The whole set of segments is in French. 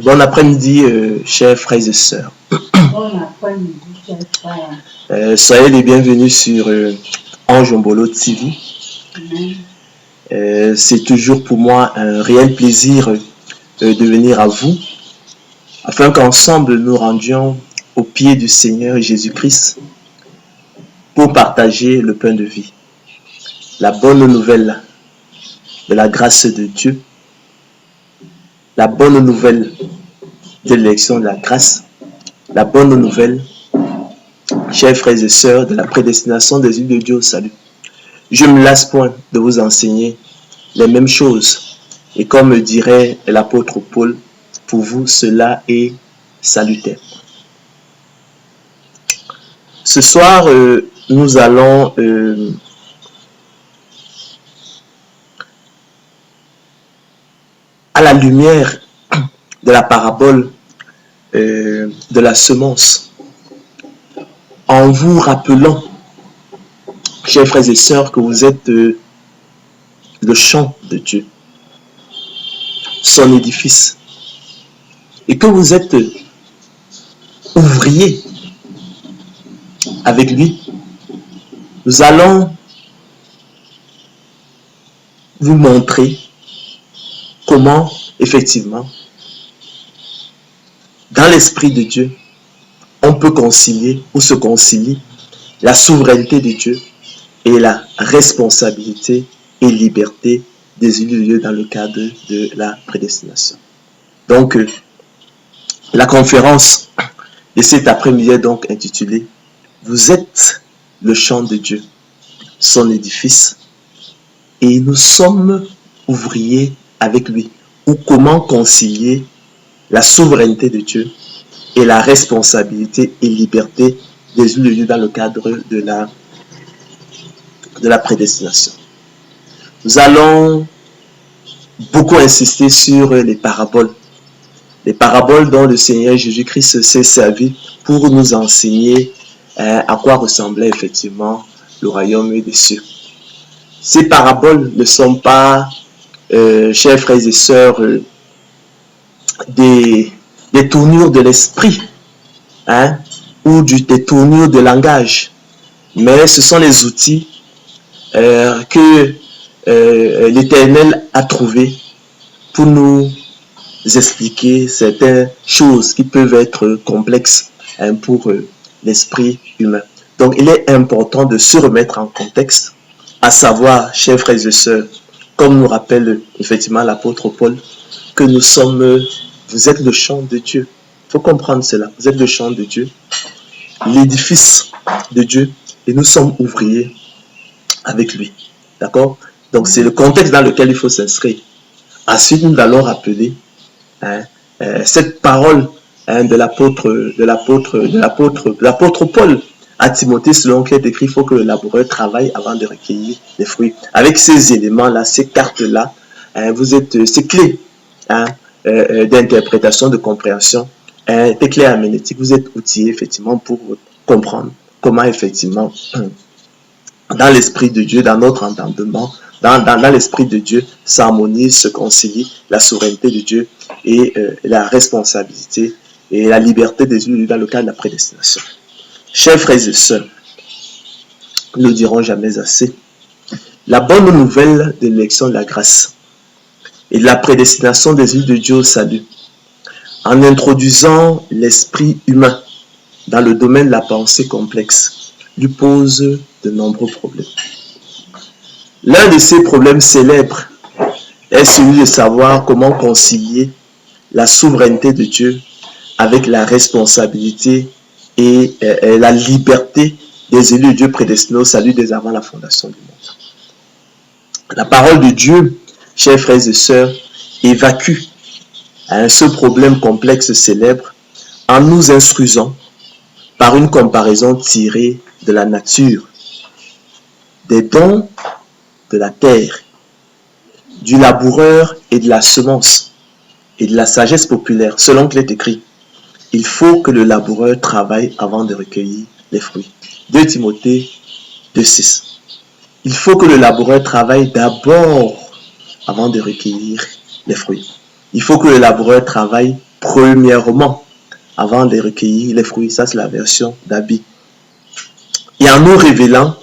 Bon après-midi, chers frères et sœurs. Bon après-midi, chers frères. Soyez les bienvenus sur Anjombolo TV. C'est toujours pour moi un réel plaisir de venir à vous, afin qu'ensemble nous rendions au pied du Seigneur Jésus-Christ pour partager le pain de vie. La bonne nouvelle de la grâce de Dieu, la bonne nouvelle de l'élection de la grâce, la bonne nouvelle, chers frères et sœurs, de la prédestination des yeux de Dieu au salut. Je ne me lasse point de vous enseigner les mêmes choses. Et comme dirait l'apôtre Paul, pour vous cela est salutaire. Ce soir, nous allons à la lumière de la parabole de la semence, en vous rappelant, chers frères et sœurs, que vous êtes le champ de Dieu, son édifice, et que vous êtes ouvrier avec lui. Nous allons vous montrer comment, effectivement, dans l'Esprit de Dieu, on peut concilier ou se concilie la souveraineté de Dieu et la responsabilité et liberté des élus de Dieu dans le cadre de la prédestination. Donc, la conférence de cet après-midi est donc intitulée « Vous êtes le champ de Dieu, son édifice, et nous sommes ouvriers avec lui » ou comment concilier la souveraineté de Dieu et la responsabilité et liberté des élus de Dieu dans le cadre de la prédestination. Nous allons beaucoup insister sur les paraboles dont le Seigneur Jésus-Christ s'est servi pour nous enseigner à quoi ressemblait effectivement le royaume des cieux. Ces paraboles ne sont pas, chers frères et sœurs, des tournures de l'esprit, ou des tournures de langage, mais ce sont les outils que l'Éternel a trouvés pour nous expliquer certaines choses qui peuvent être complexes pour l'esprit humain. Donc il est important de se remettre en contexte, à savoir, chers frères et sœurs, comme nous rappelle effectivement l'apôtre Paul, que vous êtes le champ de Dieu. Il faut comprendre cela. Vous êtes le champ de Dieu, l'édifice de Dieu, et nous sommes ouvriers avec lui. D'accord? Donc c'est le contexte dans lequel il faut s'inscrire. Ensuite, nous allons rappeler cette parole de l'apôtre Paul à Timothée, selon qui est écrit, il faut que le laboureur travaille avant de recueillir les fruits. Avec ces éléments-là, ces cartes-là, ces clés d'interprétation, de compréhension, des clés herméneutiques, vous êtes outillés effectivement pour comprendre comment effectivement, dans l'esprit de Dieu, dans notre entendement, dans l'esprit de Dieu, s'harmonise, se concilie la souveraineté de Dieu et la responsabilité et la liberté des élus dans le cadre de la prédestination. Chers frères et sœurs, nous ne le dirons jamais assez, la bonne nouvelle de l'élection de la grâce et de la prédestination des élus de Dieu au salut, en introduisant l'esprit humain dans le domaine de la pensée complexe, lui pose de nombreux problèmes. L'un de ces problèmes célèbres est celui de savoir comment concilier la souveraineté de Dieu avec la responsabilité et la liberté des élus de Dieu prédestinés au salut dès avant la fondation du monde. La parole de Dieu, chers frères et sœurs, évacue ce problème complexe célèbre en nous instruisant par une comparaison tirée de la nature, des dons de la terre, du laboureur et de la semence, et de la sagesse populaire, selon qu'il est écrit, il faut que le laboureur travaille avant de recueillir les fruits. 2 Timothée 2,6. Il faut que le laboureur travaille d'abord avant de recueillir les fruits. Il faut que le laboureur travaille premièrement, avant de recueillir les fruits. Ça, c'est la version d'Abi. Et en nous révélant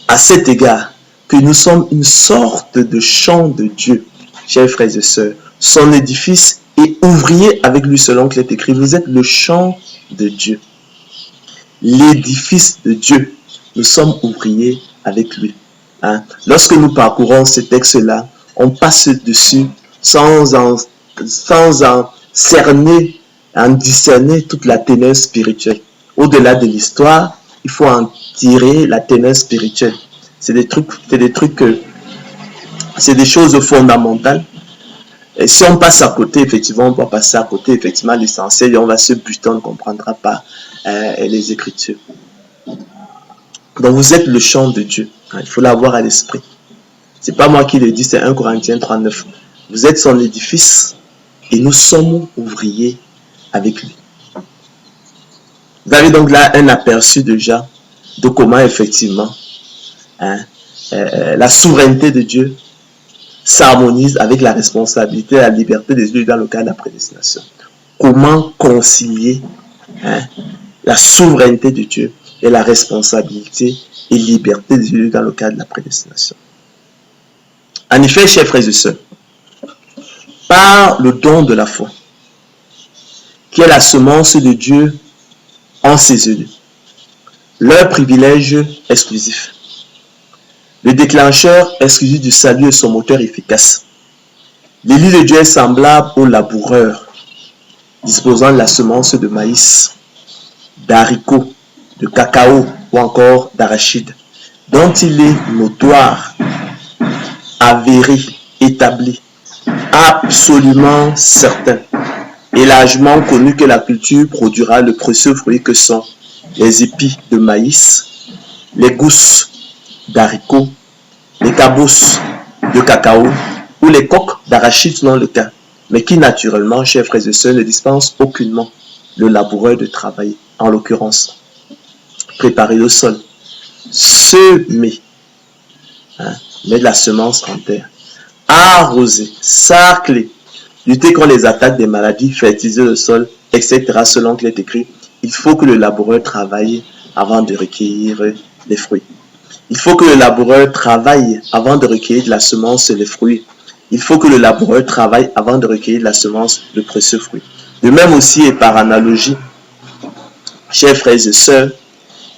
à cet égard que nous sommes une sorte de champ de Dieu, chers frères et sœurs, son édifice et ouvrier avec lui selon qu'il est écrit. Vous êtes le champ de Dieu, l'édifice de Dieu. Nous sommes ouvriers avec lui. Hein? Lorsque nous parcourons ce texte-là, on passe dessus sans en cerner, en discerner toute la teneur spirituelle. Au-delà de l'histoire, il faut en tirer la teneur spirituelle. C'est des choses fondamentales. Et si on passe à côté, effectivement, on va passer à côté, effectivement, l'essentiel, et on va se buter, on ne comprendra pas les Écritures. Donc, vous êtes le champ de Dieu. Il faut l'avoir à l'esprit. C'est pas moi qui le dis, c'est 1 Corinthiens 3:9. Vous êtes son édifice et nous sommes ouvriers avec lui. Vous avez donc là un aperçu déjà de comment, effectivement, la souveraineté de Dieu s'harmonise avec la responsabilité et la liberté des Dieu dans le cadre de la prédestination. Comment concilier la souveraineté de Dieu et la responsabilité et liberté des Dieu dans le cadre de la prédestination. En effet, chers frères et sœurs, par le don de la foi, qui est la semence de Dieu en ses élus, leur privilège exclusif, le déclencheur exclusif du salut et son moteur efficace. L'élu de Dieu est semblable au laboureur, disposant de la semence de maïs, d'haricots, de cacao ou encore d'arachide, dont il est notoire, avéré, établi, absolument certain et largement connu que la culture produira le précieux fruit que sont les épis de maïs, les gousses d'haricots, les cabosses de cacao ou les coques d'arachide selon le cas, mais qui naturellement, chers frères et sœurs, ne dispensent aucunement le laboureur de travailler, en l'occurrence préparer le sol, semer, mettre la semence en terre, arroser, sarcler, lutter contre les attaques des maladies, fertiliser le sol, etc. Selon qu'il est écrit, il faut que le laboureur travaille avant de recueillir les fruits. Il faut que le laboureur travaille avant de recueillir de la semence et les fruits. Il faut que le laboureur travaille avant de recueillir de la semence, le précieux fruit. De même aussi et par analogie, chers frères et sœurs,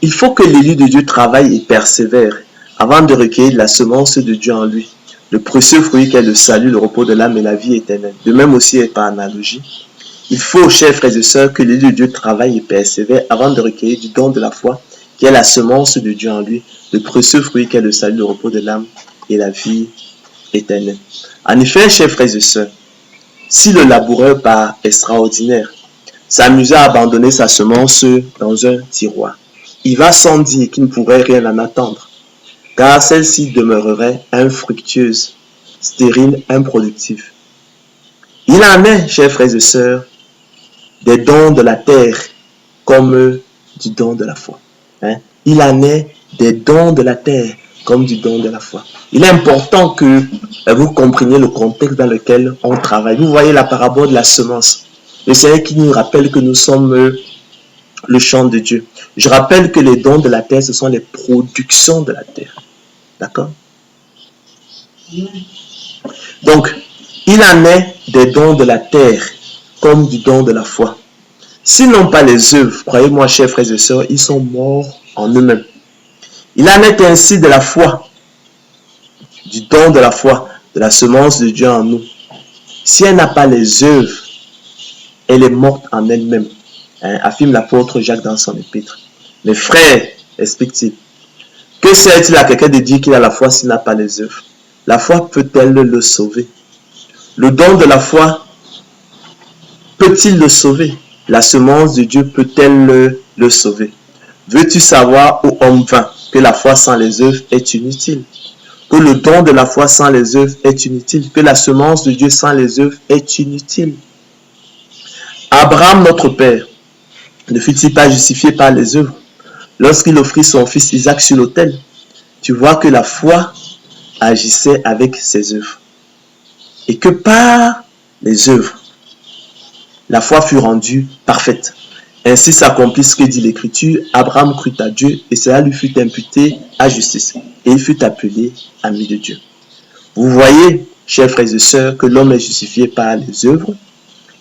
il faut que l'élu de Dieu travaille et persévère avant de recueillir de la semence de Dieu en lui, le précieux fruit qu'est le salut, le repos de l'âme et la vie éternelle. De même aussi et par analogie, il faut, chers frères et sœurs, que l'élu de Dieu travaille et persévère avant de recueillir du don de la foi, qui est la semence de Dieu en lui, le précieux fruit qu'est le salut, le repos de l'âme et la vie éternelle. En effet, chers frères et sœurs, si le laboureur par extraordinaire s'amusait à abandonner sa semence dans un tiroir, il va sans dire qu'il ne pourrait rien en attendre, car celle-ci demeurerait infructueuse, stérile, improductive. Il en est, chers frères et sœurs, des dons de la terre comme du don de la foi. Il en est des dons de la terre comme du don de la foi. Il est important que vous compreniez le contexte dans lequel on travaille. Vous voyez la parabole de la semence. Le Seigneur qui nous rappelle que nous sommes le champ de Dieu. Je rappelle que les dons de la terre, ce sont les productions de la terre. D'accord? Donc, il en est des dons de la terre comme du don de la foi. S'ils n'ont pas les œuvres, croyez-moi, chers frères et sœurs, ils sont morts en eux-mêmes. Il en est ainsi de la foi, du don de la foi, de la semence de Dieu en nous. Si elle n'a pas les œuvres, elle est morte en elle-même, affirme l'apôtre Jacques dans son épître. Mes frères, explique-t-il, que sert-il à quelqu'un de dire qu'il a la foi s'il n'a pas les œuvres? La foi peut-elle le sauver? Le don de la foi peut-il le sauver? La semence de Dieu peut-elle le sauver? Veux-tu savoir, ô homme vain, que la foi sans les œuvres est inutile? Que le don de la foi sans les œuvres est inutile? Que la semence de Dieu sans les œuvres est inutile? Abraham, notre père, ne fut-il pas justifié par les œuvres lorsqu'il offrit son fils Isaac sur l'autel? Tu vois que la foi agissait avec ses œuvres. Et que par les œuvres, la foi fut rendue parfaite. Ainsi s'accomplit ce que dit l'Écriture. Abraham crut à Dieu et cela lui fut imputé à justice. Et il fut appelé ami de Dieu. Vous voyez, chers frères et sœurs, que l'homme est justifié par les œuvres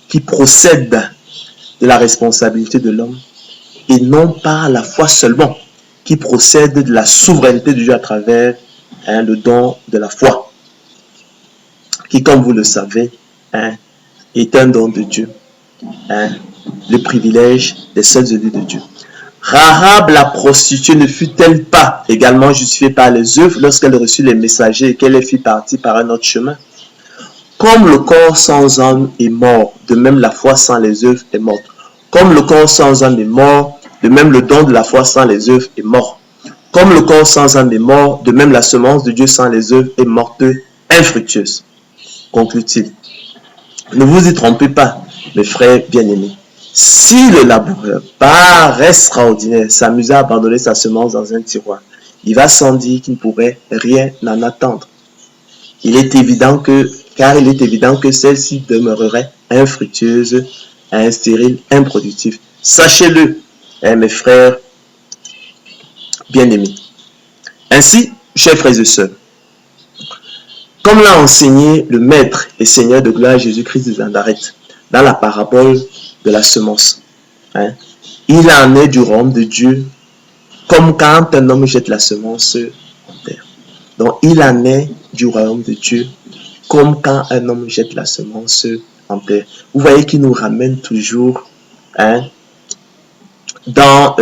qui procèdent de la responsabilité de l'homme et non par la foi seulement, qui procède de la souveraineté de Dieu à travers le don de la foi, qui, comme vous le savez, est un don de Dieu, le privilège des seuls élus de Dieu. Rahab, la prostituée, ne fut-elle pas également justifiée par les œuvres lorsqu'elle reçut les messagers et qu'elle fit partie par un autre chemin? Comme le corps sans âme est mort, de même la foi sans les œuvres est morte. Comme le corps sans âme est mort, de même le don de la foi sans les œuvres est mort. Comme le corps sans âme est mort, de même la semence de Dieu sans les œuvres est morte, infructueuse. Conclut-il. Ne vous y trompez pas, mes frères bien-aimés. Si le laboureur, par extraordinaire, s'amusait à abandonner sa semence dans un tiroir, il va sans dire qu'il ne pourrait rien en attendre. Car il est évident que celle-ci demeurerait infructueuse, stérile, improductive. Sachez-le, mes frères bien-aimés. Ainsi, chers frères et sœurs, comme l'a enseigné le Maître et Seigneur de gloire Jésus-Christ de Nazareth, dans la parabole de la semence, il en est du royaume de Dieu comme quand un homme jette la semence en terre. Donc, il en est du royaume de Dieu comme quand un homme jette la semence en terre. Vous voyez qu'il nous ramène toujours dans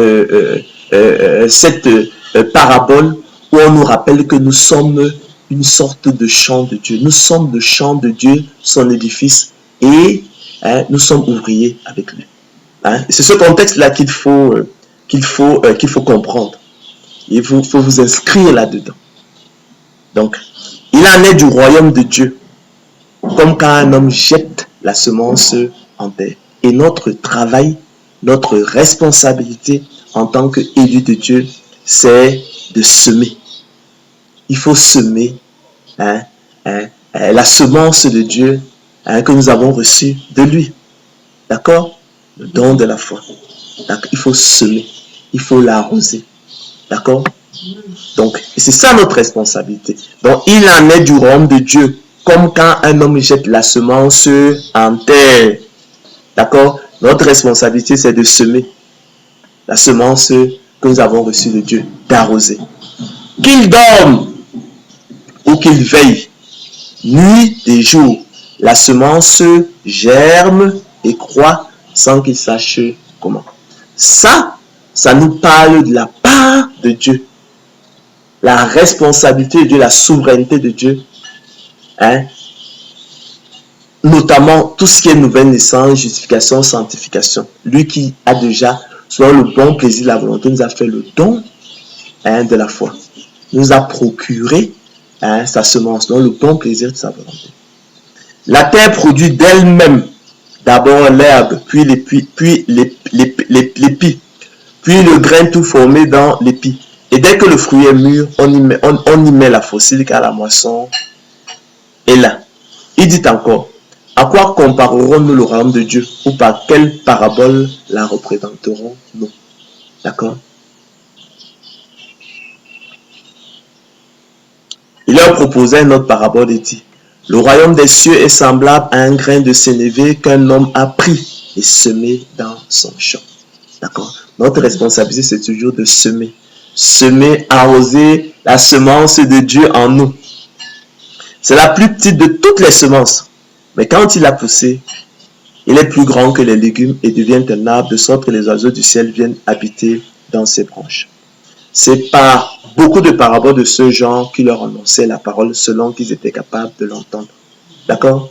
cette parabole où on nous rappelle que nous sommes une sorte de champ de Dieu. Nous sommes le champ de Dieu, son édifice, et nous sommes ouvriers avec lui. C'est ce contexte-là qu'il faut comprendre. Il faut vous inscrire là-dedans. Donc, il en est du royaume de Dieu, comme quand un homme jette la semence en terre. Et notre travail, notre responsabilité en tant qu'élu de Dieu, c'est de semer. Il faut semer la semence de Dieu que nous avons reçue de lui. D'accord? Le don de la foi. Il faut semer. Il faut l'arroser. D'accord? Donc, c'est ça notre responsabilité. Donc, il en est du royaume de Dieu, comme quand un homme jette la semence en terre. D'accord? Notre responsabilité, c'est de semer la semence que nous avons reçue de Dieu, d'arroser. Qu'il dorme ou qu'il veille, nuit et jour, la semence germe et croît sans qu'il sache comment. Ça nous parle de la part de Dieu, la responsabilité de Dieu, la souveraineté de Dieu, notamment tout ce qui est nouvelle naissance, justification, sanctification. Lui qui a déjà, selon le bon plaisir de la volonté, nous a fait le don de la foi, nous a procuré sa semence, selon le bon plaisir de sa volonté. La terre produit d'elle-même d'abord l'herbe, puis l'épi, puis le grain tout formé dans l'épi. Et dès que le fruit est mûr, on y met la faucille car la moisson est là. Il dit encore, à quoi comparerons-nous le royaume de Dieu ou par quelle parabole la représenterons-nous? D'accord? Il leur proposait une autre parabole et dit, le royaume des cieux est semblable à un grain de sénévé qu'un homme a pris et semé dans son champ. D'accord? Notre responsabilité, c'est toujours de semer. Semer, arroser la semence de Dieu en nous. C'est la plus petite de toutes les semences. Mais quand il a poussé, il est plus grand que les légumes et devient un arbre de sorte que les oiseaux du ciel viennent habiter dans ses branches. C'est par beaucoup de paraboles de ce genre qui leur annonçaient la parole selon qu'ils étaient capables de l'entendre. D'accord?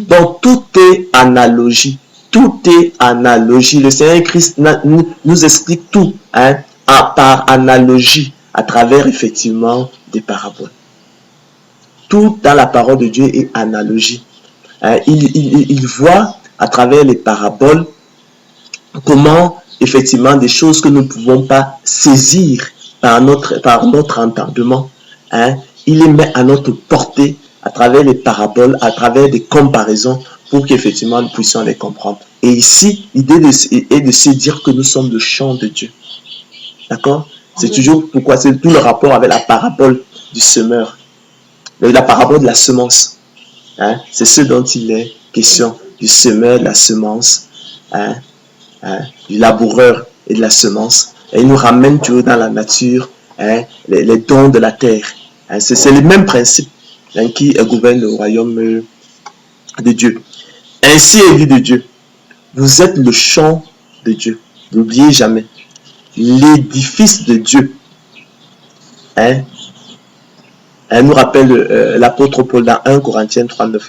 Donc tout est analogie. Tout est analogie. Le Seigneur Christ nous explique tout par analogie à travers effectivement des paraboles. Tout dans la parole de Dieu est analogie. Il voit à travers les paraboles comment effectivement des choses que nous ne pouvons pas saisir par notre entendement, il les met à notre portée à travers les paraboles, à travers des comparaisons pour qu'effectivement nous puissions les comprendre. Et ici, l'idée est de se dire que nous sommes le champ de Dieu. D'accord? C'est toujours pourquoi c'est tout le rapport avec la parabole du semeur, la parabole de la semence. Hein? C'est ce dont il est question, du semeur, de la semence, hein? Du laboureur et de la semence. Et il nous ramène toujours dans la nature, hein? les dons de la terre. Hein? C'est le même principe, hein, qui gouverne le royaume de Dieu. Ainsi, élu de Dieu, vous êtes le champ de Dieu. N'oubliez jamais. L'édifice de Dieu. Hein? Elle nous rappelle l'apôtre Paul dans 1 Corinthiens 3:9.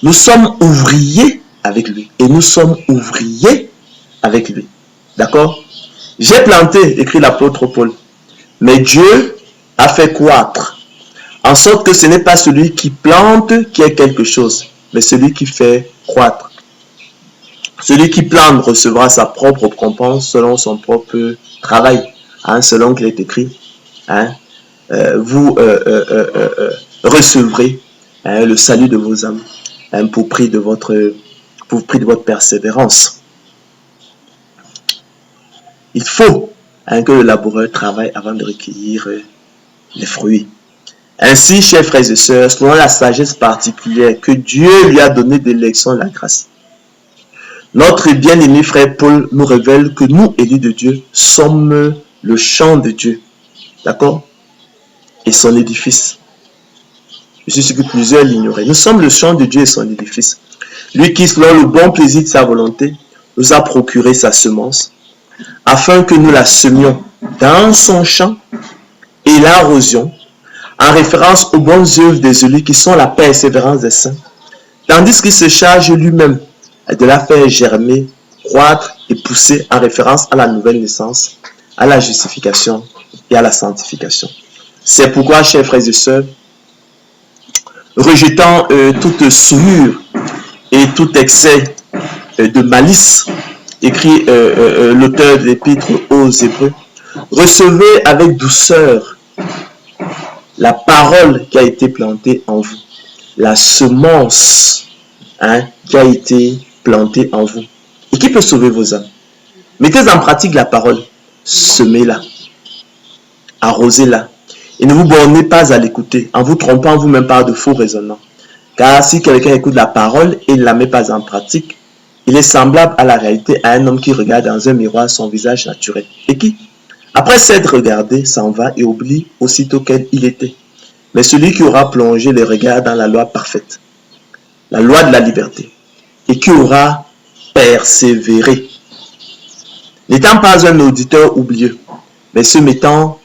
Nous sommes ouvriers avec lui. Et nous sommes ouvriers avec lui. D'accord? J'ai planté, écrit l'apôtre Paul. Mais Dieu a fait croître. En sorte que ce n'est pas celui qui plante qui est quelque chose, mais celui qui fait croître. Celui qui plante recevra sa propre récompense selon son propre travail. Hein, selon qu'il est écrit. Hein, vous recevrez, hein, le salut de vos âmes, hein, pour prix de votre persévérance. Il faut, hein, que le laboureur travaille avant de recueillir les fruits. Ainsi, chers frères et sœurs, selon la sagesse particulière que Dieu lui a donnée d'élection et la grâce, notre bien-aimé frère Paul nous révèle que nous, élus de Dieu, sommes le champ de Dieu. D'accord? Et son édifice. Je suis sûr que plusieurs l'ignoraient. Nous sommes le champ de Dieu et son édifice. Lui qui, selon le bon plaisir de sa volonté, nous a procuré sa semence, afin que nous la semions dans son champ et l'arrosions, en référence aux bonnes œuvres des élus qui sont la persévérance des saints, tandis qu'il se charge lui-même de la faire germer, croître et pousser en référence à la nouvelle naissance, à la justification et à la sanctification. C'est pourquoi, chers frères et sœurs, rejetant toute souillure et tout excès de malice, écrit l'auteur de l'épître aux Hébreux, recevez avec douceur la parole qui a été plantée en vous, la semence, hein, qui a été plantée en vous et qui peut sauver vos âmes. Mettez en pratique la parole, semez-la, arrosez-la et ne vous bornez pas à l'écouter en vous trompant vous-même par de faux raisonnements. Car si quelqu'un écoute la parole et ne la met pas en pratique, il est semblable à la réalité à un homme qui regarde dans un miroir son visage naturel et qui, après s'être regardé, s'en va et oublie aussitôt quel il était. Mais celui qui aura plongé les regards dans la loi parfaite, la loi de la liberté, et qui aura persévéré, n'étant pas un auditeur oublieux, mais se mettant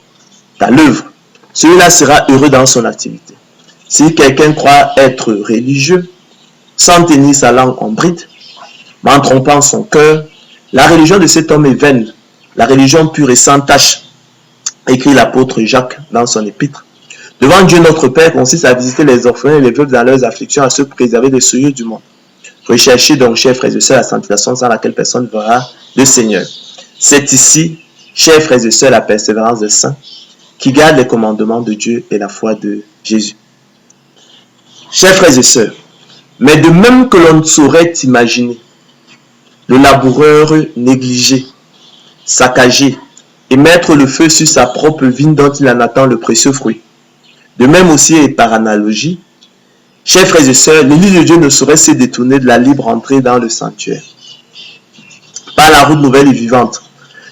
à l'œuvre, celui-là sera heureux dans son activité. Si quelqu'un croit être religieux, sans tenir sa langue en bride, mais en trompant son cœur, la religion de cet homme est vaine. La religion pure et sans tache, écrit l'apôtre Jacques dans son épître. Devant Dieu notre Père consiste à visiter les orphelins et les veuves dans leurs afflictions, à se préserver des souillures du monde. Recherchez donc, chers frères et sœurs, la sanctification sans laquelle personne ne verra le Seigneur. C'est ici, chers frères et sœurs, la persévérance des saints qui gardent les commandements de Dieu et la foi de Jésus. Chers frères et sœurs, mais de même que l'on ne saurait imaginer le laboureur négligé, saccagé et mettre le feu sur sa propre vigne dont il en attend le précieux fruit. De même aussi et par analogie, chers frères et sœurs, l'Église de Dieu ne saurait se détourner de la libre entrée dans le sanctuaire. Par la route nouvelle et vivante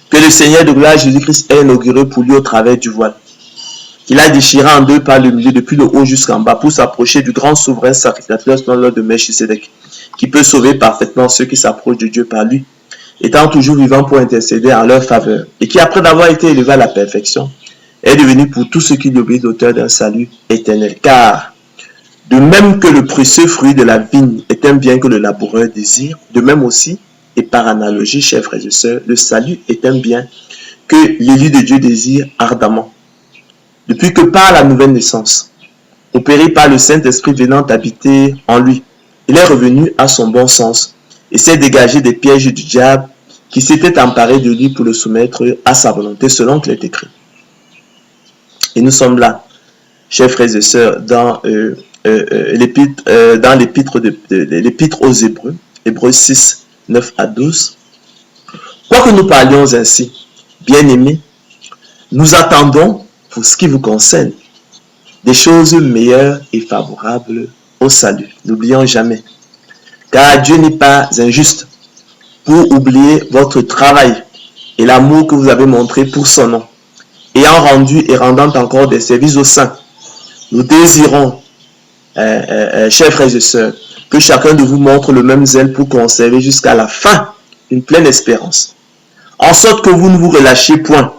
que le Seigneur de gloire Jésus-Christ a inauguré pour lui au travers du voile, qu'il a déchiré en deux par le milieu depuis le haut jusqu'en bas pour s'approcher du grand souverain sacrificateur selon l'ordre de Melchisédek, qui peut sauver parfaitement ceux qui s'approchent de Dieu par lui, étant toujours vivant pour intercéder en leur faveur, et qui, après d'avoir été élevé à la perfection, est devenu pour tous ceux qui lui obéissent l'auteur d'un salut éternel. Car, de même que le précieux fruit de la vigne est un bien que le laboureur désire, de même aussi, et par analogie, chers frères et sœurs, le salut est un bien que l'élu de Dieu désire ardemment. Depuis que par la nouvelle naissance, opérée par le Saint-Esprit venant habiter en lui, il est revenu à son bon sens et s'est dégagé des pièges du diable qui s'était emparé de lui pour le soumettre à sa volonté selon qu'il est écrit. Et nous sommes là, chers frères et sœurs, dans dans l'épître aux Hébreux, Hébreux 6, 9 à 12. Quoique nous parlions ainsi, bien-aimés, nous attendons, pour ce qui vous concerne, des choses meilleures et favorables au salut. N'oublions jamais, car Dieu n'est pas injuste pour oublier votre travail et l'amour que vous avez montré pour son nom, ayant rendu et rendant encore des services aux saints. Nous désirons, chers frères et sœurs, que chacun de vous montre le même zèle pour conserver jusqu'à la fin une pleine espérance, en sorte que vous ne vous relâchiez point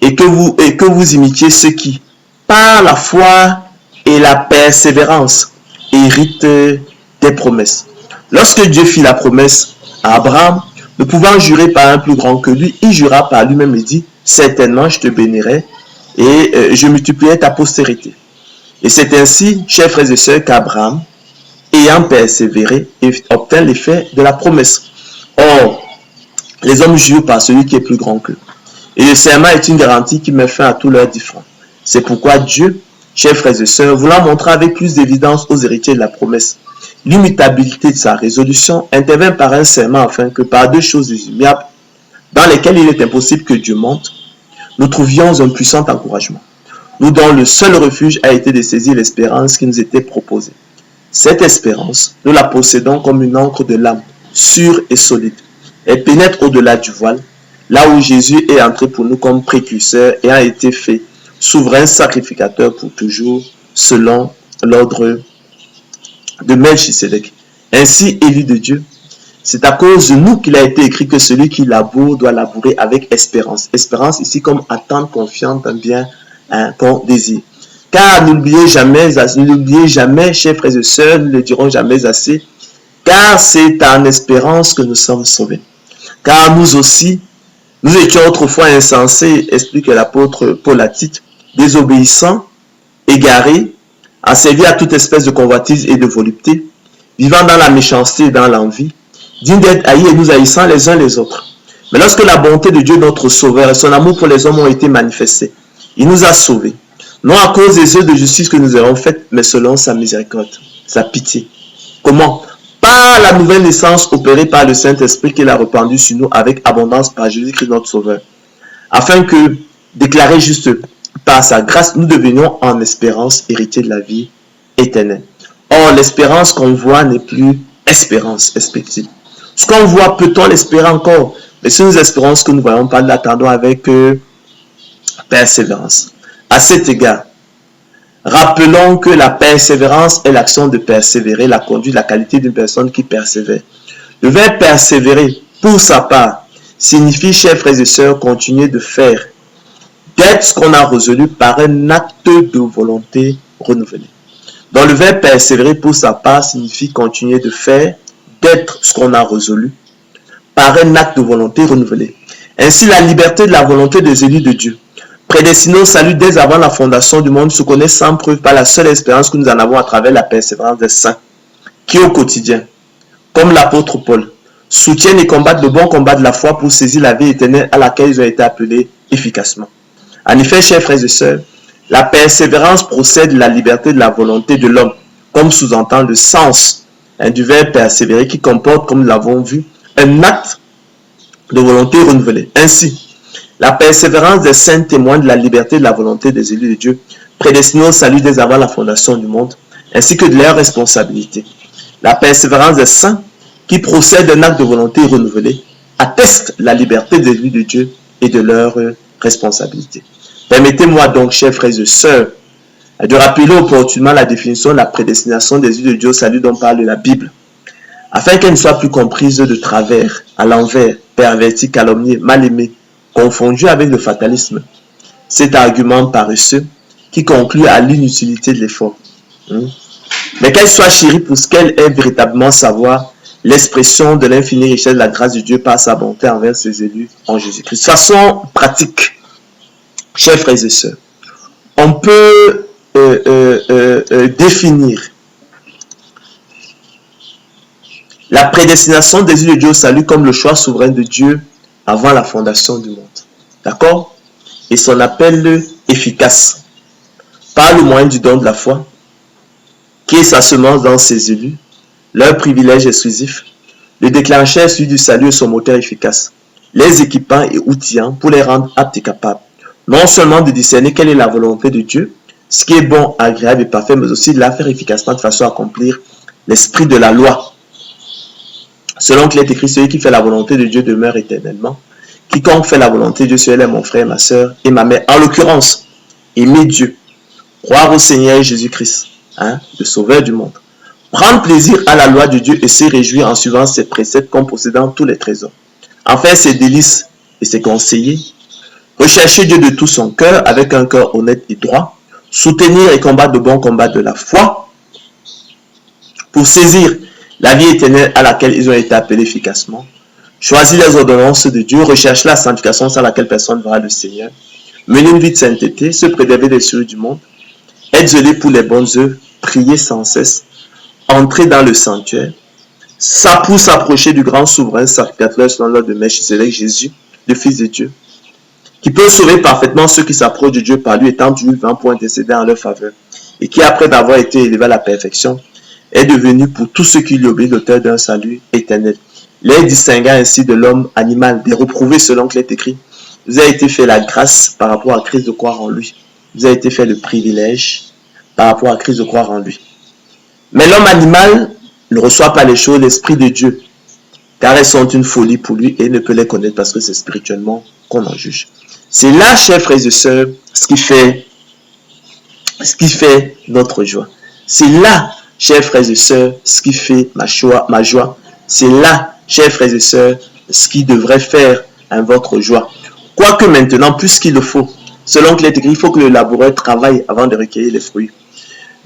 et que vous imitiez ceux qui, par la foi et la persévérance, héritent des promesses. Lorsque Dieu fit la promesse à Abraham, ne pouvant jurer par un plus grand que lui, il jura par lui-même et dit, certainement je te bénirai et je multiplierai ta postérité. Et c'est ainsi, chers frères et sœurs, qu'Abraham, ayant persévéré, obtint l'effet de la promesse. Or, les hommes jurent par celui qui est plus grand qu'eux. Et le serment est une garantie qui met fin à tous leurs différends. C'est pourquoi Dieu, chers frères et sœurs, voulant montrer avec plus d'évidence aux héritiers de la promesse l'immutabilité de sa résolution, intervint par un serment afin que par deux choses immuables, dans lesquelles il est impossible que Dieu monte, nous trouvions un puissant encouragement. Nous dont le seul refuge a été de saisir l'espérance qui nous était proposée. Cette espérance, nous la possédons comme une encre de l'âme, sûre et solide. Elle pénètre au-delà du voile, là où Jésus est entré pour nous comme précurseur et a été fait souverain sacrificateur pour toujours, selon l'ordre de Melchisédek. Ainsi, élu de Dieu, c'est à cause de nous qu'il a été écrit que celui qui laboure doit labourer avec espérance. Espérance ici comme attente confiante en bien qu'on désire. Car n'oubliez jamais, chers frères et sœurs, nous ne le dirons jamais assez, car c'est en espérance que nous sommes sauvés. Car nous aussi, nous étions autrefois insensés, explique l'apôtre Paul à Tite, désobéissants, égarés, asservis à toute espèce de convoitise et de volupté, vivant dans la méchanceté et dans l'envie, dignes d'être haïs et nous haïssant les uns les autres. Mais lorsque la bonté de Dieu, notre Sauveur, et son amour pour les hommes ont été manifestés, il nous a sauvés, non à cause des œuvres de justice que nous avons faites, mais selon sa miséricorde, sa pitié. Comment? Par la nouvelle naissance opérée par le Saint-Esprit qu'il a répandu sur nous avec abondance par Jésus-Christ notre Sauveur, afin que, déclarés justes par sa grâce, nous devenions en espérance héritiers de la vie éternelle. Or, l'espérance qu'on voit n'est plus espérance, explique-t-il. Ce qu'on voit, peut-on l'espérer encore? Mais si nous espérons ce que nous ne voyons pas, nous l'attendons avec persévérance. À cet égard, rappelons que la persévérance est l'action de persévérer, la conduite, la qualité d'une personne qui persévère. Le verbe persévérer, pour sa part, signifie, chers frères et sœurs, continuer de faire, d'être ce qu'on a résolu par un acte de volonté renouvelée. Donc le verbe persévérer, pour sa part, signifie continuer de faire, d'être ce qu'on a résolu par un acte de volonté renouvelée. Ainsi, la liberté de la volonté des élus de Dieu, prédestinés au salut dès avant la fondation du monde, se connaît sans preuve par la seule espérance que nous en avons à travers la persévérance des saints, qui au quotidien, comme l'apôtre Paul, soutiennent et combattent le bon combat de la foi pour saisir la vie éternelle à laquelle ils ont été appelés efficacement. En effet, chers frères et sœurs, la persévérance procède de la liberté de la volonté de l'homme, comme sous-entend le sens du verbe persévérer qui comporte, comme nous l'avons vu, un acte de volonté renouvelée. Ainsi, la persévérance des saints témoigne de la liberté de la volonté des élus de Dieu, prédestinés au salut dès avant la fondation du monde, ainsi que de leur responsabilité. La persévérance des saints, qui procède d'un acte de volonté renouvelée, atteste la liberté des élus de Dieu et de leur responsabilité. Permettez-moi donc, chers frères et sœurs, de rappeler opportunément la définition de la prédestination des élus de Dieu au salut dont parle la Bible, afin qu'elle ne soit plus comprise de travers, à l'envers, pervertie, calomniée, mal aimée, confondue avec le fatalisme. Cet argument paresseux qui conclut à l'inutilité de l'effort. Mais qu'elle soit chérie pour ce qu'elle est véritablement savoir, l'expression de l'infinie richesse de la grâce de Dieu par sa bonté envers ses élus en Jésus-Christ. De façon pratique, chers frères et sœurs, on peut définir la prédestination des élus de Dieu au salut comme le choix souverain de Dieu avant la fondation du monde. D'accord? Et son appel efficace par le moyen du don de la foi qui est sa semence dans ses élus, leur privilège exclusif, le déclencheur celui du salut et son moteur efficace, les équipant et outillant pour les rendre aptes et capables, non seulement de discerner quelle est la volonté de Dieu, ce qui est bon, agréable et parfait, mais aussi de la faire efficacement de façon à accomplir l'esprit de la loi. Selon qu'il est écrit, celui qui fait la volonté de Dieu demeure éternellement. Quiconque fait la volonté de Dieu, celui-là est mon frère, ma soeur et ma mère. En l'occurrence, aimer Dieu, croire au Seigneur Jésus-Christ, le Sauveur du monde. Prendre plaisir à la loi de Dieu et se réjouir en suivant ses préceptes comme possédant tous les trésors. En faire ses délices et ses conseillers. Rechercher Dieu de tout son cœur avec un cœur honnête et droit. Soutenir et combattre de bons combats de la foi. Pour saisir la vie éternelle à laquelle ils ont été appelés efficacement. Choisir les ordonnances de Dieu. Rechercher la sanctification sans laquelle personne ne verra le Seigneur. Mener une vie de sainteté. Se préserver des soucis du monde. Être zélé pour les bonnes œuvres. Prier sans cesse. Entrer dans le sanctuaire, pour s'approcher du grand souverain sacrificateur selon l'ordre de Melchisédek, Jésus, le Fils de Dieu, qui peut sauver parfaitement ceux qui s'approchent de Dieu par lui, étant du vivant pour intercéder en leur faveur, et qui, après d'avoir été élevé à la perfection, est devenu pour tous ceux qui lui obéissent l'auteur d'un salut éternel. Les distinguant ainsi de l'homme animal, des reprouvés selon qu'il est écrit, vous a été fait la grâce par rapport à Christ de croire en lui. Vous a été fait le privilège par rapport à Christ de croire en lui. Mais l'homme animal ne reçoit pas les choses, l'Esprit de Dieu, car elles sont une folie pour lui et ne peut les connaître parce que c'est spirituellement qu'on en juge. C'est là, chers frères et sœurs, ce qui fait notre joie. C'est là, chers frères et sœurs, ce qui fait ma joie. C'est là, chers frères et sœurs, ce qui devrait faire votre joie. Quoique maintenant, plus qu'il le faut, selon qu'il est écrit, il faut que le laboureur travaille avant de recueillir les fruits.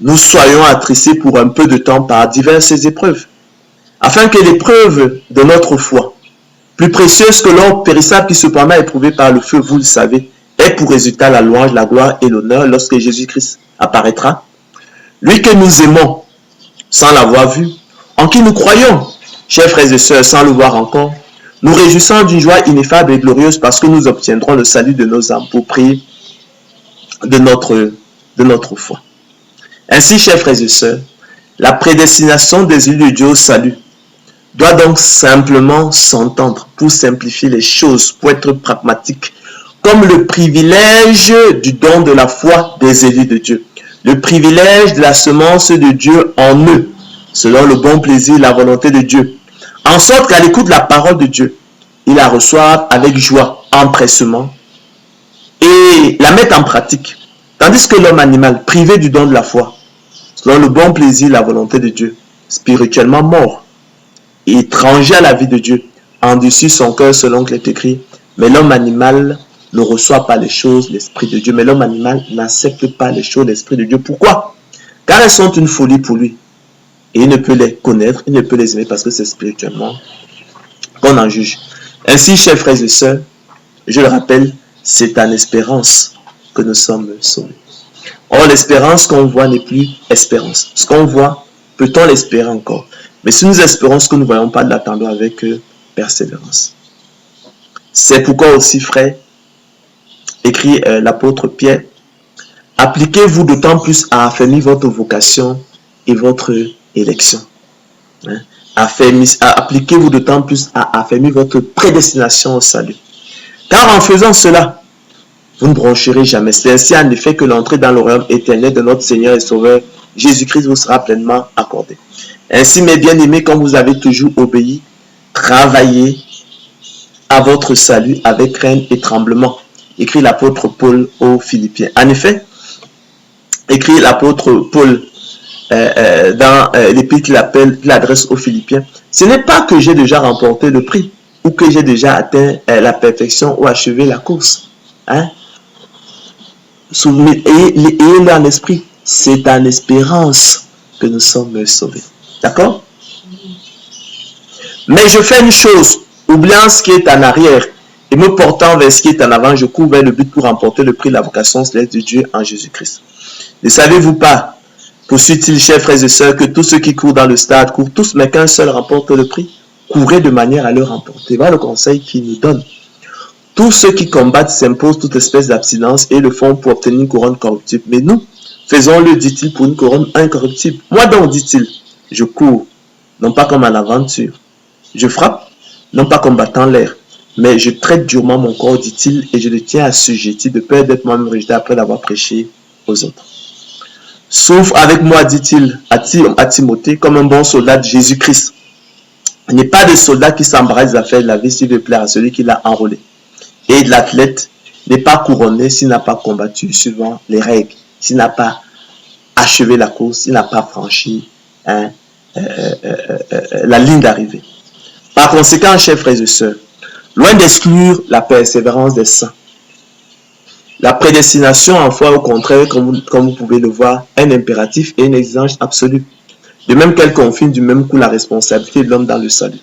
Nous soyons attristés pour un peu de temps par diverses épreuves, afin que l'épreuve de notre foi, plus précieuse que l'or périssable qui cependant est éprouvé par le feu, vous le savez, ait pour résultat la louange, la gloire et l'honneur lorsque Jésus-Christ apparaîtra. Lui que nous aimons sans l'avoir vu, en qui nous croyons, chers frères et sœurs, sans le voir encore, nous réjouissons d'une joie ineffable et glorieuse parce que nous obtiendrons le salut de nos âmes pour prier de notre foi. Ainsi, chers frères et sœurs, la prédestination des élus de Dieu au salut doit donc simplement s'entendre pour simplifier les choses, pour être pragmatique, comme le privilège du don de la foi des élus de Dieu, le privilège de la semence de Dieu en eux, selon le bon plaisir et la volonté de Dieu, en sorte qu'à l'écoute de la parole de Dieu, ils la reçoivent avec joie, empressement, et la mettent en pratique. Tandis que l'homme animal, privé du don de la foi, selon le bon plaisir et la volonté de Dieu, spirituellement mort, et étranger à la vie de Dieu, endurcit son cœur selon qu'il est écrit, mais l'homme animal ne reçoit pas les choses, l'Esprit de Dieu, mais l'homme animal n'accepte pas les choses, l'Esprit de Dieu. Pourquoi? Car elles sont une folie pour lui, et il ne peut les connaître, il ne peut les aimer parce que c'est spirituellement qu'on en juge. Ainsi, chers frères et sœurs, je le rappelle, c'est en espérance que nous sommes sauvés. Or, l'espérance qu'on voit n'est plus espérance. Ce qu'on voit, peut-on l'espérer encore? Mais si nous espérons ce que nous ne voyons pas, l'attendons avec persévérance. C'est pourquoi aussi, frère, écrit l'apôtre Pierre, appliquez-vous d'autant plus à affermir votre vocation et votre élection. Appliquez-vous d'autant plus à affermir votre prédestination au salut. Car en faisant cela, vous ne broncherez jamais. C'est ainsi en effet que l'entrée dans le royaume éternel de notre Seigneur et Sauveur Jésus-Christ vous sera pleinement accordée. Ainsi, mes bien-aimés, comme vous avez toujours obéi, travaillez à votre salut avec crainte et tremblement. Écrit l'apôtre Paul aux Philippiens. En effet, écrit l'apôtre Paul dans l'épître qu'il adresse aux Philippiens, ce n'est pas que j'ai déjà remporté le prix ou que j'ai déjà atteint la perfection ou achevé la course. Ayez-le en esprit, c'est en espérance que nous sommes sauvés. D'accord? Mais je fais une chose, oubliant ce qui est en arrière et me portant vers ce qui est en avant, je cours vers le but pour remporter le prix de la vocation céleste de Dieu en Jésus-Christ. Ne savez-vous pas, poursuit-il, chers frères et sœurs, que tous ceux qui courent dans le stade courent tous, mais qu'un seul remporte le prix? Courez de manière à le remporter. Voilà le conseil qu'il nous donne. Tous ceux qui combattent s'imposent toute espèce d'abstinence et le font pour obtenir une couronne corruptible. Mais nous, Faisons-le, dit-il, pour une couronne incorruptible. Moi donc, dit-il, je cours, non pas comme à l'aventure. Je frappe, non pas combattant l'air, mais je traite durement mon corps, dit-il, et je le tiens assujetti de peur d'être moi-même rejeté après l'avoir prêché aux autres. Souffre avec moi, dit-il à Timothée, comme un bon soldat de Jésus-Christ. Il n'est pas de soldat qui s'embarrasse des affaires de la vie s'il veut plaire à celui qui l'a enrôlé. Et l'athlète n'est pas couronné s'il n'a pas combattu suivant les règles, s'il n'a pas achevé la course, s'il n'a pas franchi la ligne d'arrivée. Par conséquent, chers frères et sœurs, loin d'exclure la persévérance des saints, la prédestination en foi, au contraire, comme vous pouvez le voir, est un impératif et une exigence absolue. De même qu'elle confine du même coup la responsabilité de l'homme dans le salut.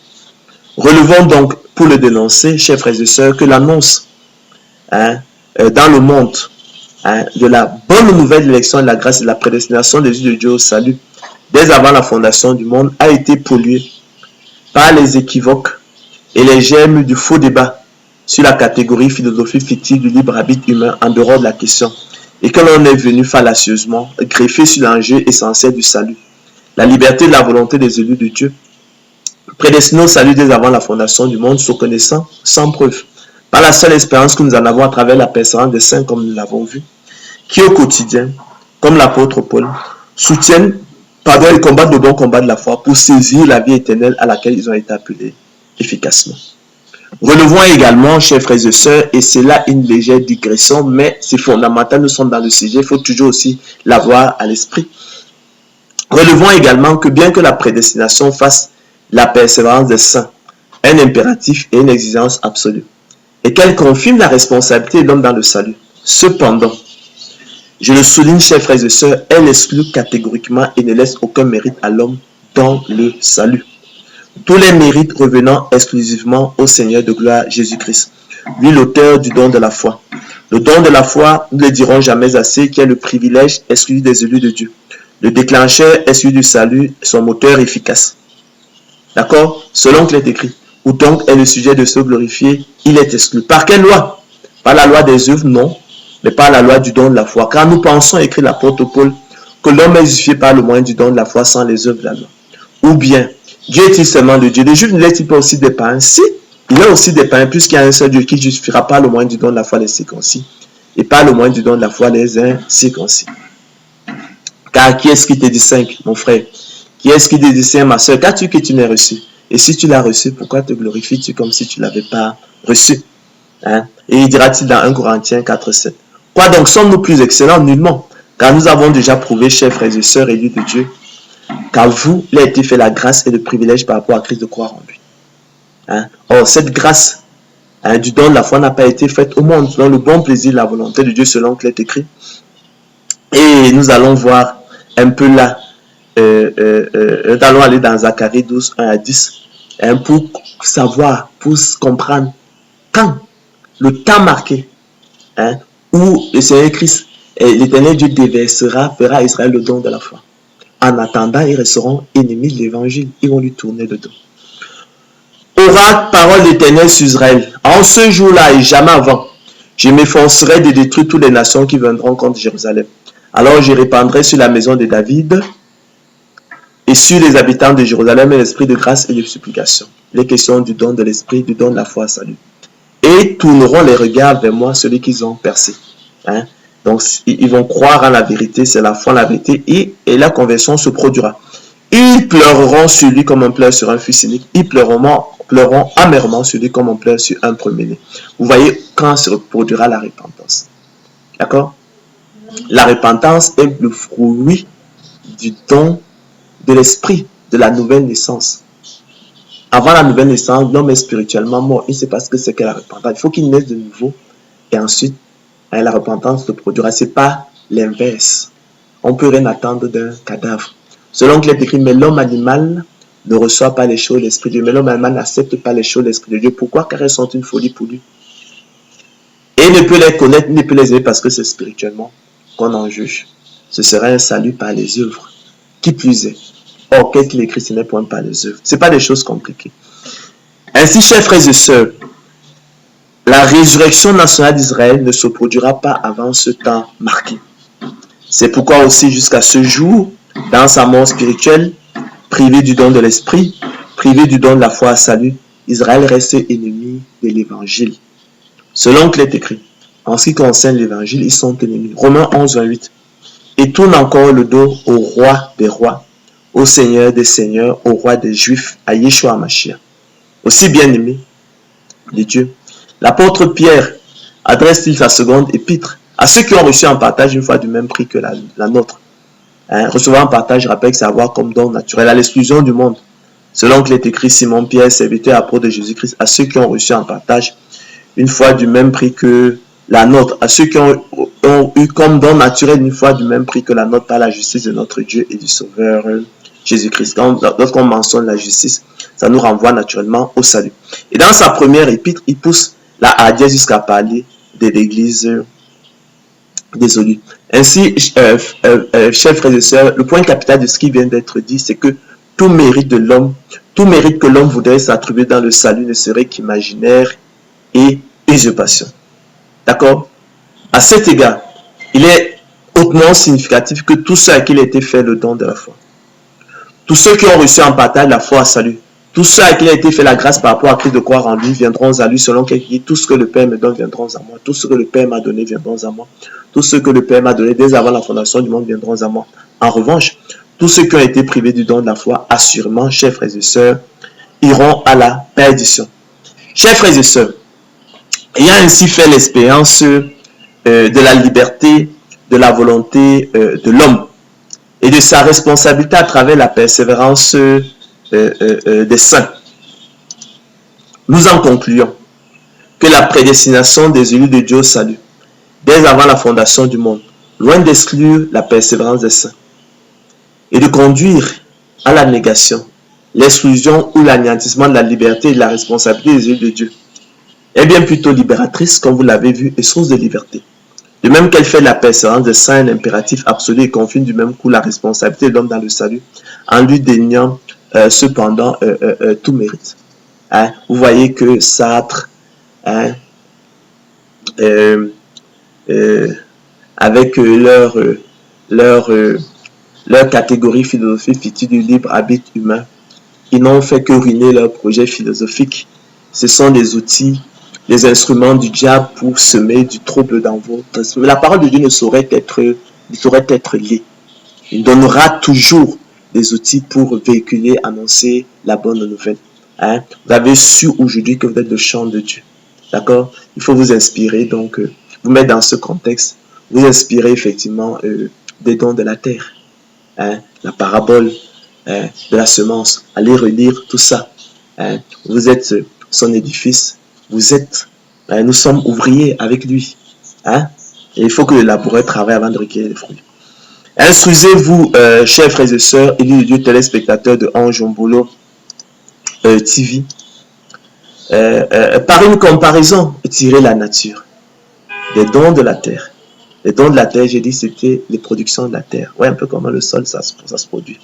Relevons donc, pour le dénoncer, chers frères et sœurs, que l'annonce dans le monde de la bonne nouvelle de l'élection et de la grâce et de la prédestination des yeux de Dieu au salut, dès avant la fondation du monde, a été polluée par les équivoques et les germes du faux débat sur la catégorie philosophie fictive du libre arbitre humain en dehors de la question, et que l'on est venu fallacieusement greffer sur l'enjeu essentiel du salut, la liberté de la volonté des élus de Dieu, prédestinés au salut dès avant la fondation du monde, se connaissant sans preuve, par la seule espérance que nous en avons à travers la persévérance des saints, comme nous l'avons vu, qui au quotidien, comme l'apôtre Paul, soutiennent et combattent le bon combat de la foi pour saisir la vie éternelle à laquelle ils ont été appelés efficacement. Relevons également, chers frères et sœurs, et c'est là une légère digression, mais c'est fondamental, nous sommes dans le sujet, il faut toujours aussi l'avoir à l'esprit. Relevons également que bien que la prédestination fasse la persévérance des saints un impératif et une exigence absolue, et qu'elle confirme la responsabilité de l'homme dans le salut, cependant, je le souligne, chers frères et sœurs, elle exclut catégoriquement et ne laisse aucun mérite à l'homme dans le salut. Tous les mérites revenant exclusivement au Seigneur de gloire Jésus-Christ, lui l'auteur du don de la foi. Le don de la foi, nous ne le dirons jamais assez, qui est le privilège exclusif des élus de Dieu. Le déclencheur est celui du salut, son moteur efficace. D'accord? Selon qu'il est écrit. Où donc est le sujet de se glorifier, il est exclu. Par quelle loi? Par la loi des œuvres? Non. Mais par la loi du don de la foi. Car nous pensons, écrit l'apôtre Paul, que l'homme est justifié par le moyen du don de la foi sans les œuvres de la loi. Ou bien, Dieu est-il seulement de Dieu? Les Juifs ne l'est-il pas aussi des païens? Si, il est aussi des païens, puisqu'il y a un seul Dieu qui justifiera par le moyen du don de la foi les circoncis, et par le moyen du don de la foi les incirconcis. Car qui est-ce qui te distingue, mon frère? Qui est-ce qui te distingue, ma soeur? Qu'as-tu que tu n'aies reçu? Et si tu l'as reçu, pourquoi te glorifies-tu comme si tu ne l'avais pas reçu? Et il dira-t-il dans 1 Corinthiens 4,7. Quoi donc, sommes-nous plus excellents? Nullement. Car nous avons déjà prouvé, chers frères et sœurs élus de Dieu, qu'à vous, il a été fait la grâce et le privilège par rapport à Christ de croire en lui. Or, cette grâce du don de la foi n'a pas été faite au monde, selon le bon plaisir de la volonté de Dieu, selon qu'il est écrit. Et nous allons voir un peu là, nous allons aller dans Zacharie 12, 1 à 10, pour savoir, pour comprendre quand le temps marqué, où le Seigneur Christ, l'Éternel Dieu déversera, fera à Israël le don de la foi. En attendant, ils resteront ennemis de l'évangile. Ils vont lui tourner le dos. Oracle, parole d'Éternel sur Israël. En ce jour-là et jamais avant, je m'efforcerai de détruire toutes les nations qui viendront contre Jérusalem. Alors je répandrai sur la maison de David et sur les habitants de Jérusalem l'esprit de grâce et de supplication. Les questions du don de l'esprit, du don de la foi, salut. Et tourneront les regards vers moi, celui qu'ils ont percé. Donc, ils vont croire en la vérité, c'est la foi en la vérité, et la conversion se produira. Ils pleureront sur lui comme on pleure sur un fils unique. Ils pleureront amèrement sur lui comme on pleure sur un premier-né. Vous voyez quand se produira la repentance. D'accord? La repentance est le fruit du don de l'esprit, de la nouvelle naissance. Avant la nouvelle naissance, l'homme est spirituellement mort. Il ne sait pas ce que c'est que la repentance. Il faut qu'il naisse de nouveau. Et ensuite, la repentance se produira. Ce n'est pas l'inverse. On ne peut rien attendre d'un cadavre. Selon qu'il est écrit, mais l'homme animal ne reçoit pas les choses de l'Esprit de Dieu. Mais l'homme animal n'accepte pas les choses de l'Esprit de Dieu. Pourquoi? Car elles sont une folie pour lui. Et il ne peut les connaître, il ne peut les aimer parce que c'est spirituellement qu'on en juge. Ce serait un salut par les œuvres. Qui plus est. Or, qu'est-ce qu'il écrit? Ce n'est point par les œuvres. Ce n'est pas des choses compliquées. Ainsi, chers frères et sœurs, la résurrection nationale d'Israël ne se produira pas avant ce temps marqué. C'est pourquoi aussi jusqu'à ce jour, dans sa mort spirituelle, privé du don de l'esprit, privé du don de la foi à salut, Israël reste ennemi de l'évangile. Selon qu'il est écrit, en ce qui concerne l'évangile, ils sont ennemis. Romains 11, 28. Et tourne encore le dos au roi des rois, au Seigneur des seigneurs, au roi des Juifs, à Yeshua HaMashiach. Aussi bien-aimé de Dieu. L'apôtre Pierre adresse-t-il sa seconde épître à ceux qui ont reçu un partage une fois du même prix que la nôtre. Recevoir un partage, je rappelle que c'est avoir comme don naturel à l'exclusion du monde. Selon qu'il est écrit, Simon Pierre, serviteur apôtre de Jésus-Christ, à ceux qui ont reçu un partage une fois du même prix que la nôtre, à ceux qui ont eu comme don naturel une fois du même prix que la nôtre par la justice de notre Dieu et du Sauveur Jésus-Christ. Lorsqu'on mentionne la justice, ça nous renvoie naturellement au salut. Et dans sa première épître, il pousse la hardiesse jusqu'à parler de l'église désolée. Ainsi, chers frères et sœurs, le point capital de ce qui vient d'être dit, c'est que tout mérite que l'homme voudrait s'attribuer dans le salut ne serait qu'imaginaire et usurpation. D'accord? À cet égard, il est hautement significatif que tous ceux à qui il a été fait le don de la foi, tous ceux qui ont reçu en partage la foi à salut, tous ceux à qui il a été fait la grâce par rapport à Christ de croire en lui viendront à lui selon qu'il dit, tout ce que le Père me donne viendront à moi, tout ce que le Père m'a donné viendront à moi, tout ce que le Père m'a donné dès avant la fondation du monde viendront à moi. En revanche, tous ceux qui ont été privés du don de la foi, assurément, chers frères et sœurs, iront à la perdition. Chers frères et sœurs, ayant ainsi fait l'expérience de la liberté, de la volonté de l'homme et de sa responsabilité à travers la persévérance des saints, nous en concluons que la prédestination des élus de Dieu au salut, dès avant la fondation du monde, loin d'exclure la persévérance des saints et de conduire à la négation, l'exclusion ou l'anéantissement de la liberté et de la responsabilité des élus de Dieu, est bien plutôt libératrice, comme vous l'avez vu, et source de liberté. De même qu'elle fait de la persévérance des saints un impératif absolu et confine du même coup la responsabilité de l'homme dans le salut, en lui déniant cependant tout mérite. Vous voyez que Sartre, avec leur catégorie philosophique fictive du libre arbitre humain, ils n'ont fait que ruiner leur projet philosophique. Ce sont des outils, des instruments du diable pour semer du trouble dans votre esprit. La parole de Dieu ne saurait être liée. Il donnera toujours des outils pour véhiculer, annoncer la bonne nouvelle. Vous avez su aujourd'hui que vous êtes le champ de Dieu. D'accord? Il faut vous inspirer, donc vous mettre dans ce contexte, vous inspirer effectivement des dons de la terre. La parabole de la semence. Allez relire tout ça. Vous êtes son édifice. Nous sommes ouvriers avec lui. Et il faut que le laboureur travaille avant de recueillir les fruits. Instruisez-vous, chers frères et sœurs, élus de Dieu, téléspectateurs de Ange Jombolo TV, par une comparaison, tirez la nature des dons de la terre. Les dons de la terre, j'ai dit, c'était les productions de la terre. Ouais, un peu comme le sol, ça se produit.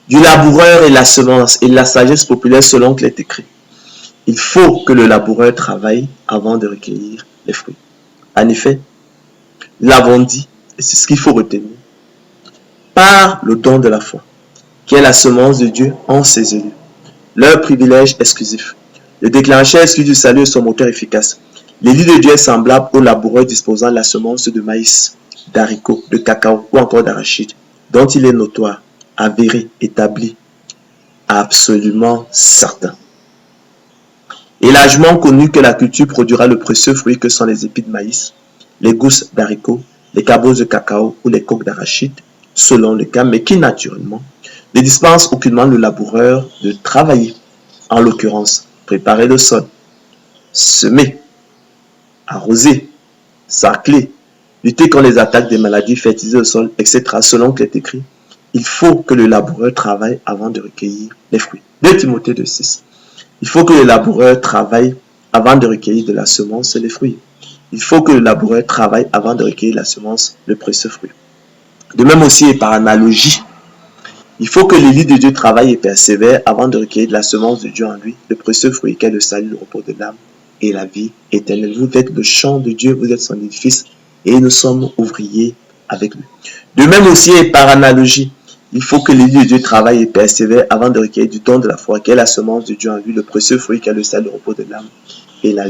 Du laboureur et la semence et la sagesse populaire selon qu'il est écrit. Il faut que le laboureur travaille avant de recueillir les fruits. En effet, nous l'avons dit, et c'est ce qu'il faut retenir, par le don de la foi, qui est la semence de Dieu en ses élus, leur privilège exclusif, le déclencheur exclusif du salut et son moteur efficace. L'élu de Dieu est semblable au laboureur disposant de la semence de maïs, d'haricots, de cacao ou encore d'arachide, dont il est notoire, avéré, établi, absolument certain. Et largement connu que la culture produira le précieux fruit que sont les épis de maïs, les gousses d'haricots, les cabosses de cacao ou les coques d'arachide, selon le cas, mais qui naturellement ne dispense aucunement le laboureur de travailler, en l'occurrence, préparer le sol, semer, arroser, sarcler, lutter contre les attaques des maladies, fertiliser le sol, etc. Selon qu'il est écrit, il faut que le laboureur travaille avant de recueillir les fruits. 2 Timothée 2,6. Il faut que le laboureur travaille avant de recueillir de la semence les fruits. Il faut que le laboureur travaille avant de recueillir la semence, le précieux fruit. De même aussi et par analogie, il faut que l'élu de Dieu travaille et persévère avant de recueillir de la semence de Dieu en lui, le précieux fruit qu'est le salut, le repos de l'âme et la vie éternelle. Vous êtes le champ de Dieu, vous êtes son édifice et nous sommes ouvriers avec lui. De même aussi et par analogie, il faut que l'élu de Dieu travaille et persévère avant de recueillir du don de la foi, qui est la semence de Dieu en lui, le précieux fruit qui est le salut, le repos de l'âme et la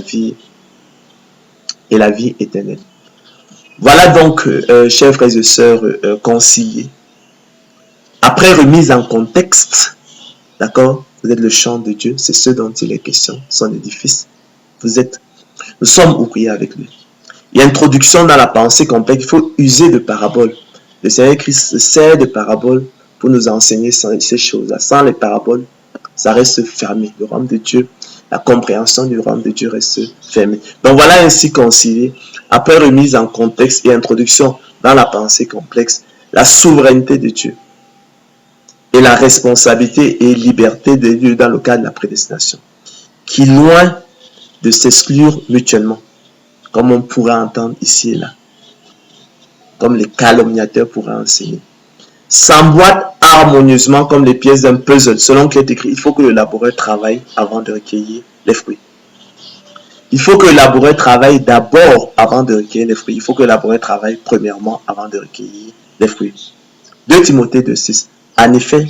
vie éternelle. Voilà donc, chers frères et sœurs conciliés. Après remise en contexte, d'accord, vous êtes le champ de Dieu, c'est ce dont il est question, son édifice. Nous sommes ouvriers avec lui. Il y a introduction dans la pensée complexe, il faut user de paraboles. Le Seigneur Christ se sert de paraboles pour nous enseigner ces choses-là. Sans les paraboles, ça reste fermé. Le royaume de Dieu, la compréhension du royaume de Dieu reste fermée. Donc voilà ainsi concilié, après remise en contexte et introduction dans la pensée complexe, la souveraineté de Dieu et la responsabilité et liberté de Dieu dans le cadre de la prédestination, qui loin de s'exclure mutuellement, comme on pourrait entendre ici et là, comme les calomniateurs pourraient enseigner, s'emboîtent harmonieusement comme les pièces d'un puzzle, selon qu'il est écrit, il faut que le laboureur travaille avant de recueillir les fruits. Il faut que le laboureur travaille d'abord avant de recueillir les fruits. Il faut que le laboureur travaille premièrement avant de recueillir les fruits. 2 Timothée 2,6. En effet,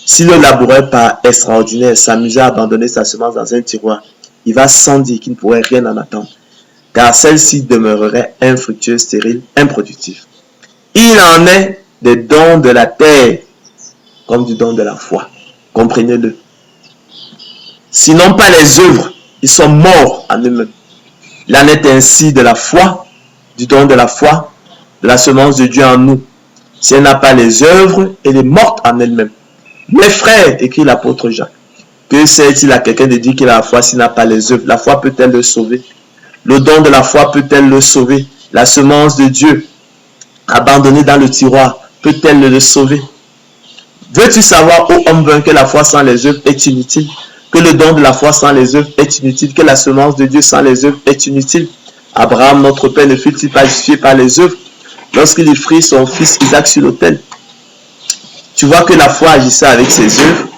si le laboureur par extraordinaire s'amusait à abandonner sa semence dans un tiroir, il va sans dire qu'il ne pourrait rien en attendre, car celle-ci demeurerait infructueuse, stérile, improductive. Il en est des dons de la terre, comme du don de la foi. Comprenez-le. Sinon pas les œuvres, ils sont morts en eux-mêmes. Il en est ainsi de la foi, du don de la foi, de la semence de Dieu en nous. Si elle n'a pas les œuvres, elle est morte en elle-même. Mes frères, écrit l'apôtre Jacques, que sert-il à quelqu'un de dire qu'il a la foi s'il n'a pas les œuvres? La foi peut-elle le sauver? Le don de la foi peut-elle le sauver? La semence de Dieu, abandonnée dans le tiroir, peut-elle le sauver? Veux-tu savoir, ô homme vain, que la foi sans les œuvres est inutile? Que le don de la foi sans les œuvres est inutile? Que la semence de Dieu sans les œuvres est inutile? Abraham, notre père, ne fut-il pas justifié par les œuvres lorsqu'il offrit son fils Isaac sur l'autel? Tu vois que la foi agissait avec ses œuvres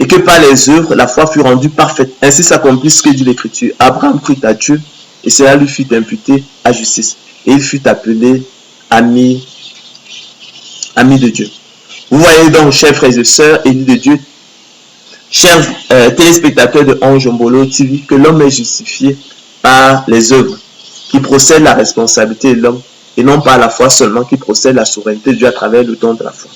et que par les œuvres, la foi fut rendue parfaite. Ainsi s'accomplit ce que dit l'Écriture. Abraham crut à Dieu et cela lui fut imputé à justice. Et il fut appelé ami de Dieu. Vous voyez donc, chers frères et sœurs, élus de Dieu, chers téléspectateurs de Onjombolo TV, que l'homme est justifié par les œuvres, qui procèdent la responsabilité de l'homme, et non pas la foi seulement, qui procède la souveraineté de Dieu à travers le don de la foi.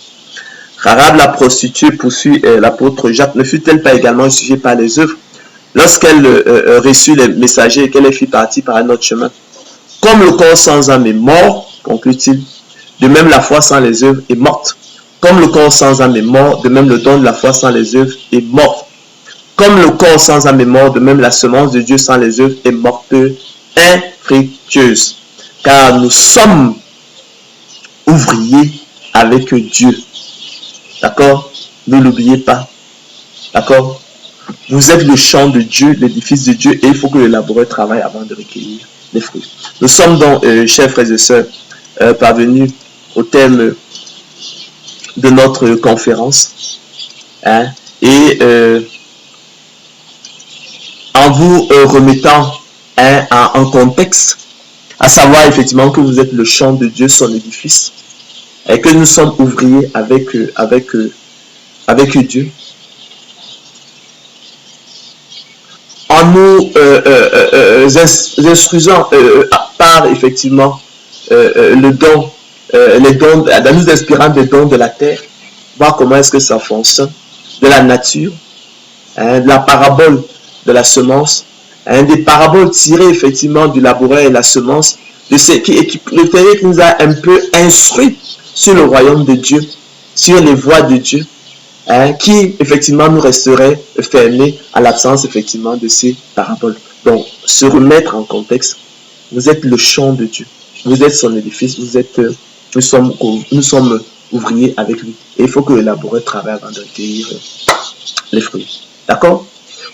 Rahab, la prostituée, poursuit l'apôtre Jacques, ne fut-elle pas également justifiée par les œuvres lorsqu'elle reçut les messagers et qu'elle fit partie par un autre chemin? Comme le corps sans âme est mort, conclut-il, de même la foi sans les œuvres est morte. Comme le corps sans âme est mort, de même le don de la foi sans les œuvres est mort. Comme le corps sans âme est mort, de même la semence de Dieu sans les œuvres est morte, infructueuse. Car nous sommes ouvriers avec Dieu. D'accord? Ne l'oubliez pas. D'accord? Vous êtes le champ de Dieu, l'édifice de Dieu, et il faut que le laboureur travaille avant de recueillir les fruits. Nous sommes donc, chers frères et sœurs, parvenus au thème de notre conférence. Hein, et en vous remettant en contexte, à savoir effectivement que vous êtes le champ de Dieu, son édifice, et que nous sommes ouvriers avec Dieu. En nous instruisant par effectivement le don, les dons, en nous inspirant des dons de la terre, voir comment est-ce que ça fonctionne, de la nature, de la parabole de la semence, des paraboles tirées effectivement du laboureur et la semence, de ce qui le Seigneur nous a un peu instruit sur le royaume de Dieu, sur les voies de Dieu, qui effectivement nous resterait fermés à l'absence effectivement de ces paraboles. Donc, se remettre en contexte, vous êtes le champ de Dieu, vous êtes son édifice, nous sommes ouvriers avec lui. Et il faut que le laboureur travaille avant de recueillir les fruits. D'accord?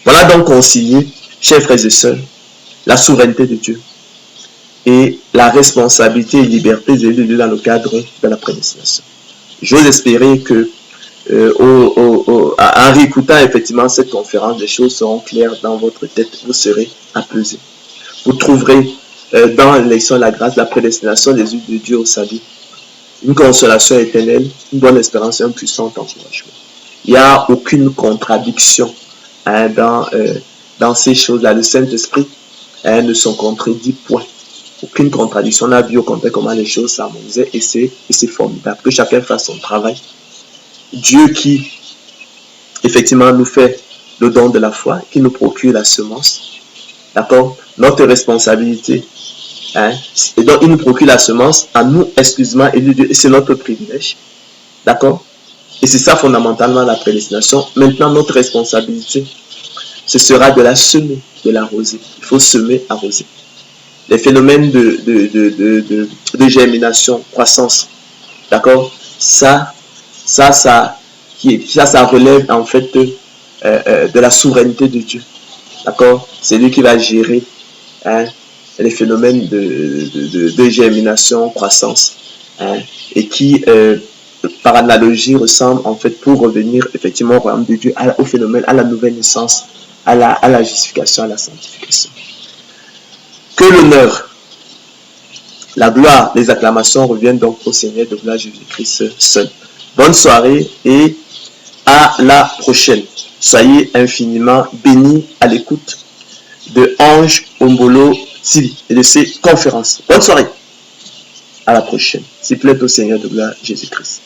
Voilà donc concilier, chers frères et sœurs, la souveraineté de Dieu et la responsabilité et liberté de Dieu dans le cadre de la prédestination. J'ose espérer que en réécoutant effectivement cette conférence, les choses seront claires dans votre tête, vous serez apaisés. Vous trouverez dans l'élection de la grâce, la prédestination des yeux de Dieu au salut, une consolation éternelle, une bonne espérance et un puissant encouragement. Il n'y a aucune contradiction hein, dans ces choses-là. Le Saint-Esprit hein, ne sont contredit point. Aucune contradiction. On a vu au contraire comment les choses s'harmonisaient et c'est formidable. Que chacun fasse son travail. Dieu qui, effectivement, nous fait le don de la foi, qui nous procure la semence. D'accord? Notre responsabilité. Hein? Et donc, il nous procure la semence à nous exclusivement et Dieu. Et c'est notre privilège. D'accord? Et c'est ça fondamentalement la prédestination. Maintenant, notre responsabilité, ce sera de la semer, de l'arroser. Il faut semer, arroser. Les phénomènes de germination, croissance, d'accord? Ça relève en fait de la souveraineté de Dieu, d'accord? C'est lui qui va gérer hein, les phénomènes de germination, croissance, hein, et qui, par analogie, ressemble en fait pour revenir effectivement au royaume de Dieu, au phénomène, à la nouvelle naissance, à la justification, à la sanctification. Que l'honneur, la gloire, les acclamations reviennent donc au Seigneur de gloire Jésus-Christ seul. Bonne soirée et à la prochaine. Soyez infiniment bénis à l'écoute de Ange Ombolo TV et de ses conférences. Bonne soirée. À la prochaine. S'il plaît au Seigneur de gloire Jésus-Christ.